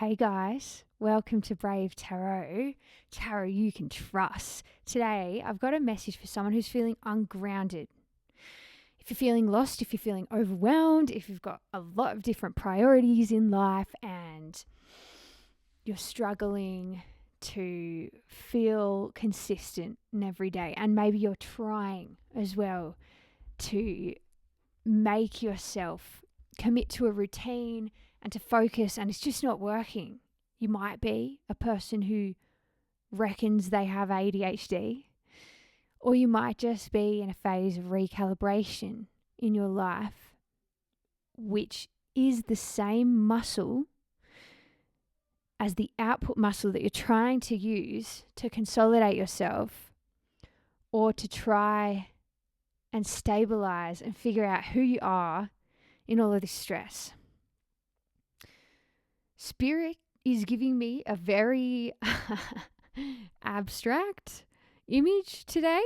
Hey guys, welcome to Brave Tarot. Tarot you can trust. Today I've got a message for someone who's feeling ungrounded. If you're feeling lost, if you're feeling overwhelmed, if you've got a lot of different priorities in life and you're struggling to feel consistent in every day, and maybe you're trying as well to make yourself commit to a routine and to focus, and it's just not working. You might be a person who reckons they have ADHD, or you might just be in a phase of recalibration in your life, which is the same muscle as the output muscle that you're trying to use to consolidate yourself or to try and stabilize and figure out who you are in all of this stress. Spirit is giving me a very abstract image today.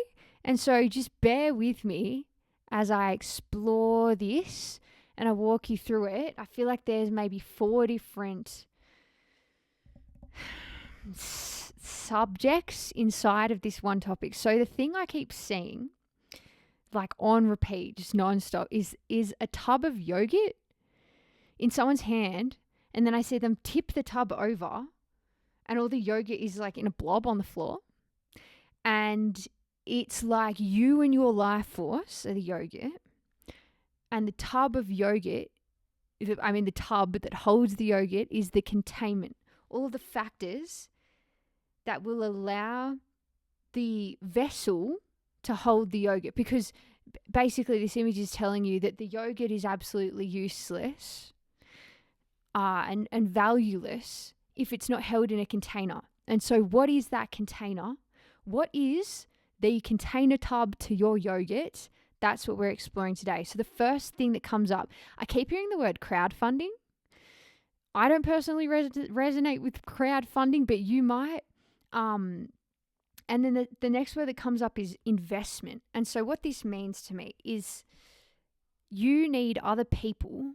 And so just bear with me as I explore this and I walk you through it. I feel like there's maybe 4 different subjects inside of this one topic. So the thing I keep seeing, like on repeat, just nonstop, is a tub of yogurt in someone's hand. And then I see them tip the tub over and all the yogurt is like in a blob on the floor. And it's like you and your life force are the yogurt. And the tub of yogurt, the tub that holds the yogurt is the containment. All of the factors that will allow the vessel to hold the yogurt. Because basically this image is telling you that the yogurt is absolutely useless and valueless if it's not held in a container. And so what is that container? What is the container tub to your yogurt? That's what we're exploring today. So the first thing that comes up, I keep hearing the word crowdfunding. I don't personally resonate with crowdfunding, but you might. And then the next word that comes up is investment. And so what this means to me is you need other people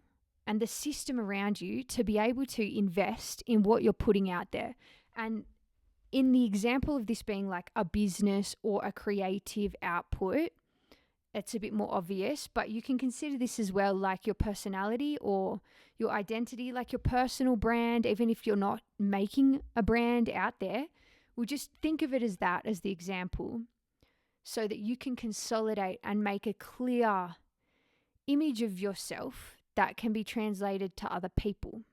and the system around you to be able to invest in what you're putting out there. And in the example of this being like a business or a creative output, it's a bit more obvious, but you can consider this as well like your personality or your identity, like your personal brand, even if you're not making a brand out there. We'll just think of it as that, as the example, so that you can consolidate and make a clear image of yourself that can be translated to other people.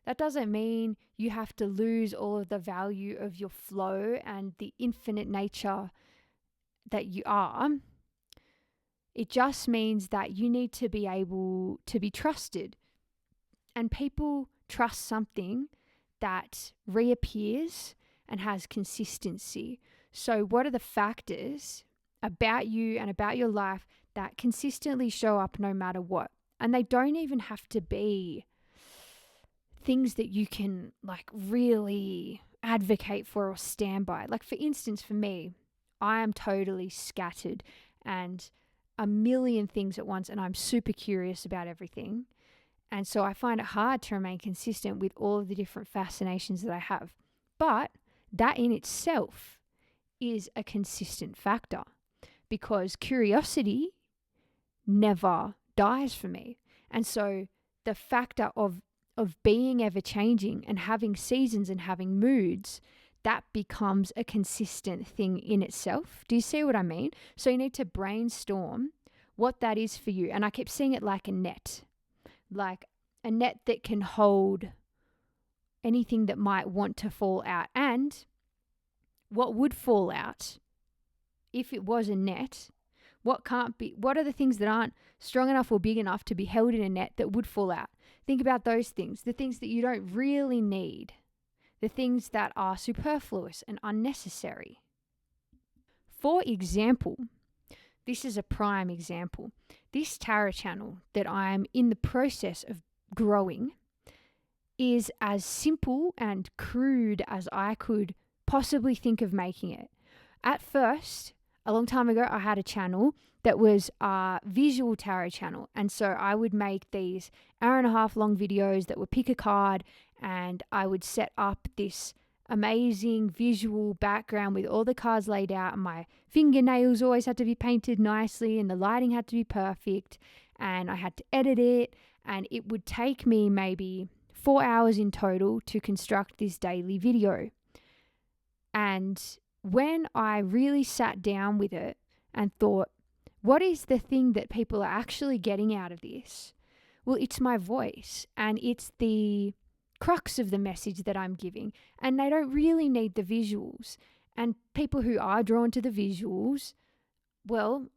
That doesn't mean you have to lose all of the value of your flow and the infinite nature that you are. It just means that you need to be able to be trusted. And people trust something that reappears and has consistency. So what are the factors about you and about your life that consistently show up no matter what? And they don't even have to be things that you can like really advocate for or stand by. Like for instance, for me, I am totally scattered and a million things at once, and I'm super curious about everything. And so I find it hard to remain consistent with all of the different fascinations that I have. But that in itself is a consistent factor because curiosity never dies for me. And so the factor of being ever changing and having seasons and having moods, that becomes a consistent thing in itself. Do you see what I mean? So you need to brainstorm what that is for you. And I keep seeing it like a net that can hold anything that might want to fall out. And what would fall out if it was a net? What are the things that aren't strong enough or big enough to be held in a net that would fall out? Think about those things, the things that you don't really need, the things that are superfluous and unnecessary. For example, this is a prime example. This tarot channel that I'm in the process of growing is as simple and crude as I could possibly think of making it. At first, a long time ago, I had a channel that was a visual tarot channel. And so I would make these hour and a half long videos that would pick a card and I would set up this amazing visual background with all the cards laid out, and my fingernails always had to be painted nicely and the lighting had to be perfect, and I had to edit it, and it would take me maybe 4 hours in total to construct this daily video. And when I really sat down with it and thought, what is the thing that people are actually getting out of this? Well, it's my voice, and it's the crux of the message that I'm giving, and they don't really need the visuals. And people who are drawn to the visuals, well,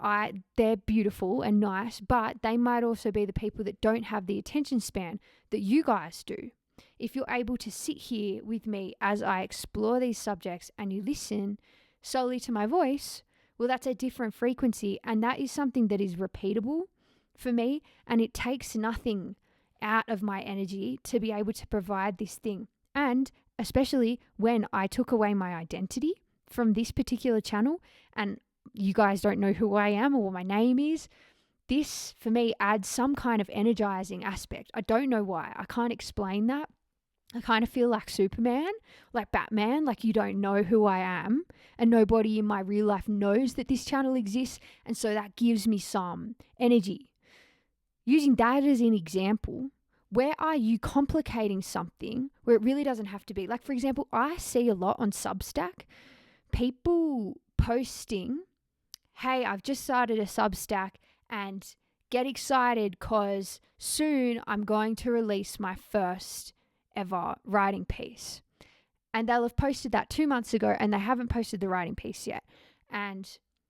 they're beautiful and nice, but they might also be the people that don't have the attention span that you guys do. If you're able to sit here with me as I explore these subjects and you listen solely to my voice, well, that's a different frequency, and that is something that is repeatable for me, and it takes nothing out of my energy to be able to provide this thing. And especially when I took away my identity from this particular channel, and you guys don't know who I am or what my name is, this for me adds some kind of energizing aspect. I don't know why. I can't explain that. I kind of feel like Superman, like Batman, like you don't know who I am, and nobody in my real life knows that this channel exists, and so that gives me some energy. Using that as an example, where are you complicating something where it really doesn't have to be? Like, for example, I see a lot on Substack, people posting, hey, I've just started a Substack and get excited because soon I'm going to release my first ever writing piece. And they'll have posted that 2 months ago and they haven't posted the writing piece yet. And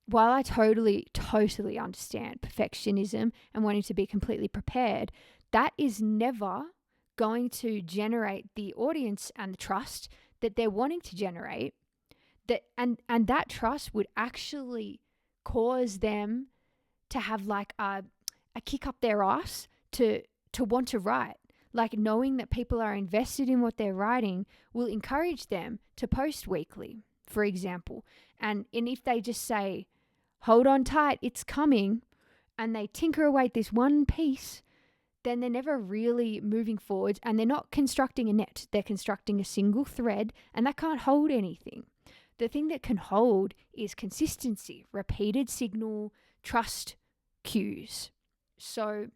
while I totally understand perfectionism and wanting to be completely prepared, that is never going to generate the audience and the trust that they're wanting to generate. And that trust would actually cause them to have like a kick up their ass to want to write. Like knowing that people are invested in what they're writing will encourage them to post weekly, for example. And if they just say, hold on tight, it's coming, and they tinker away at this one piece, then they're never really moving forward, and they're not constructing a net. They're constructing a single thread, and that can't hold anything. The thing that can hold is consistency, repeated signal, trust cues. So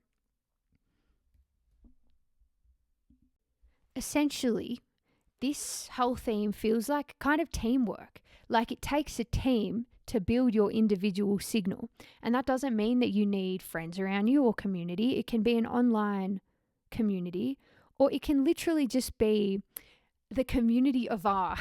essentially, this whole theme feels like kind of teamwork. Like it takes a team to build your individual signal. And that doesn't mean that you need friends around you or community. It can be an online community, or it can literally just be the community of our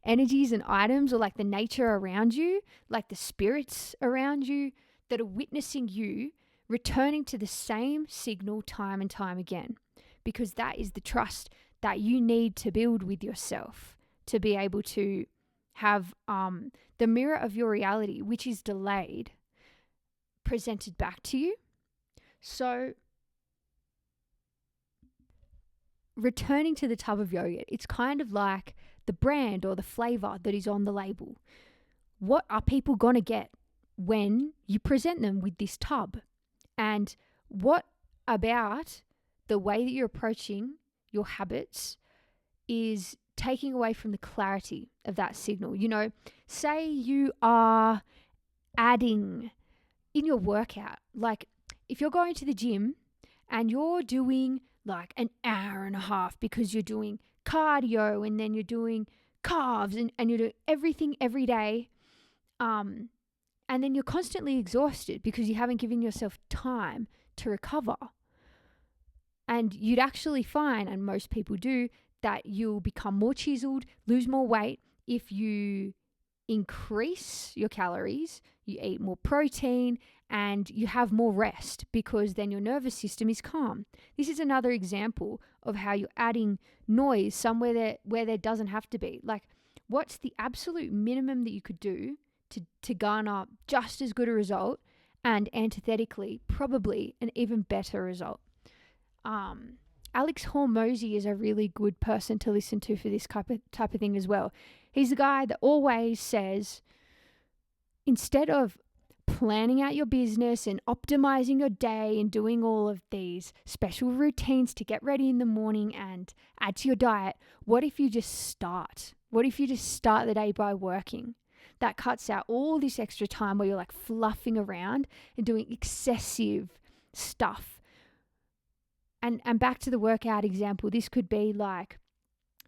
energies and items, or like the nature around you, like the spirits around you that are witnessing you returning to the same signal time and time again. Because that is the trust that you need to build with yourself to be able to have the mirror of your reality, which is delayed, presented back to you. So returning to the tub of yogurt, it's kind of like the brand or the flavor that is on the label. What are people going to get when you present them with this tub? And what about the way that you're approaching your habits is taking away from the clarity of that signal? You know, say you are adding in your workout, like if you're going to the gym and you're doing like an hour and a half because you're doing cardio and then you're doing calves and you're doing everything every day, and then you're constantly exhausted because you haven't given yourself time to recover. And you'd actually find, and most people do, that you'll become more chiseled, lose more weight if you increase your calories, you eat more protein, and you have more rest, because then your nervous system is calm. This is another example of how you're adding noise somewhere where there doesn't have to be. Like, what's the absolute minimum that you could do to garner just as good a result, and antithetically, probably an even better result? Alex Hormozy is a really good person to listen to for this type of thing as well. He's the guy that always says, instead of planning out your business and optimizing your day and doing all of these special routines to get ready in the morning and add to your diet, what if you just start? What if you just start the day by working? That cuts out all this extra time where you're like fluffing around and doing excessive stuff. And back to the workout example, this could be like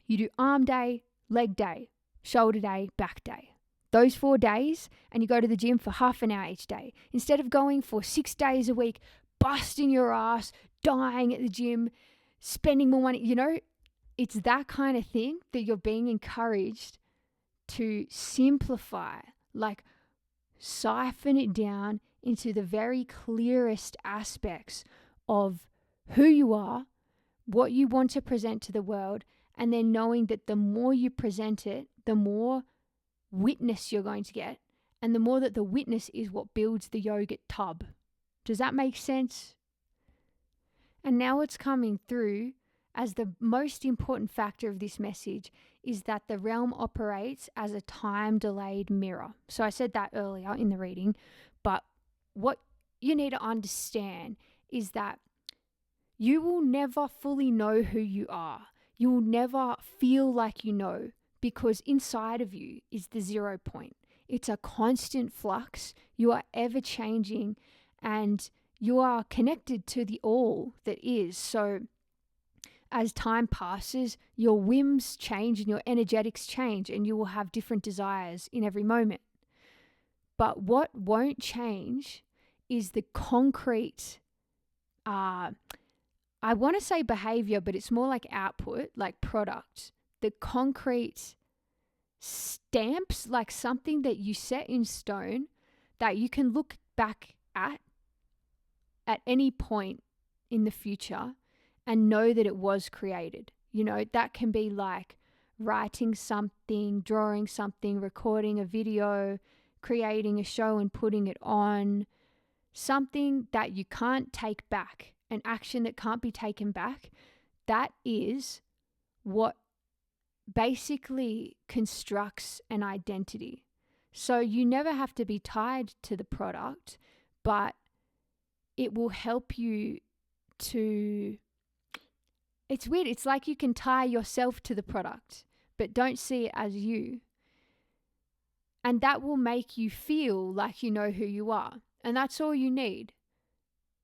you do arm day, leg day, shoulder day, back day. Those 4 days, and you go to the gym for half an hour each day. Instead of going for 6 days a week, busting your ass, dying at the gym, spending more money, it's that kind of thing that you're being encouraged to simplify, like siphon it down into the very clearest aspects of who you are, what you want to present to the world, and then knowing that the more you present it, the more witness you're going to get, and the more that the witness is what builds the yogurt tub. Does that make sense? And now what's coming through as the most important factor of this message is that the realm operates as a time-delayed mirror. So I said that earlier in the reading, but what you need to understand is that you will never fully know who you are. You will never feel like you know, because inside of you is the 0 point. It's a constant flux. You are ever changing and you are connected to the all that is. So as time passes, your whims change and your energetics change, and you will have different desires in every moment. But what won't change is the concrete, I want to say behavior, but it's more like output, like product. The concrete stamps, like something that you set in stone that you can look back at any point in the future and know that it was created. That can be like writing something, drawing something, recording a video, creating a show and putting it on. Something that you can't take back, an action that can't be taken back. That is what basically constructs an identity. So you never have to be tied to the product, but it will help you to... It's weird. It's like you can tie yourself to the product, but don't see it as you. And that will make you feel like you know who you are. And that's all you need.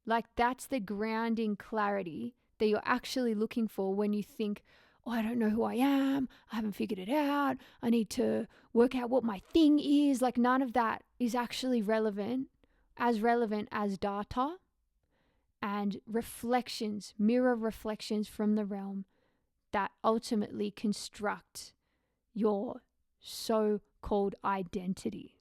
Like that's the grounding clarity that you're actually looking for when you think, oh, I don't know who I am. I haven't figured it out. I need to work out what my thing is. Like none of that is actually relevant as data and reflections, mirror reflections from the realm that ultimately construct your so-called identity.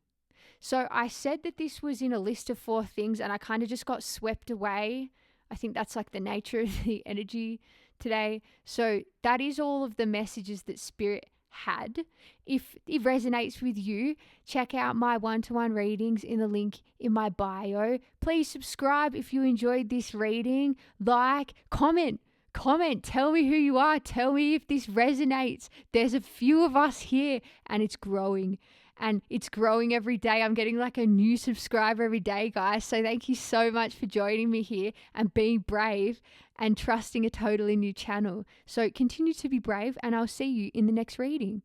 So I said that this was in a list of 4 things and I kind of just got swept away. I think that's like the nature of the energy today. So that is all of the messages that Spirit had. If it resonates with you, check out my one-to-one readings in the link in my bio. Please subscribe if you enjoyed this reading. Like, comment, tell me who you are. Tell me if this resonates. There's a few of us here and it's growing. And it's growing every day. I'm getting like a new subscriber every day, guys. So thank you so much for joining me here and being brave and trusting a totally new channel. So continue to be brave and I'll see you in the next reading.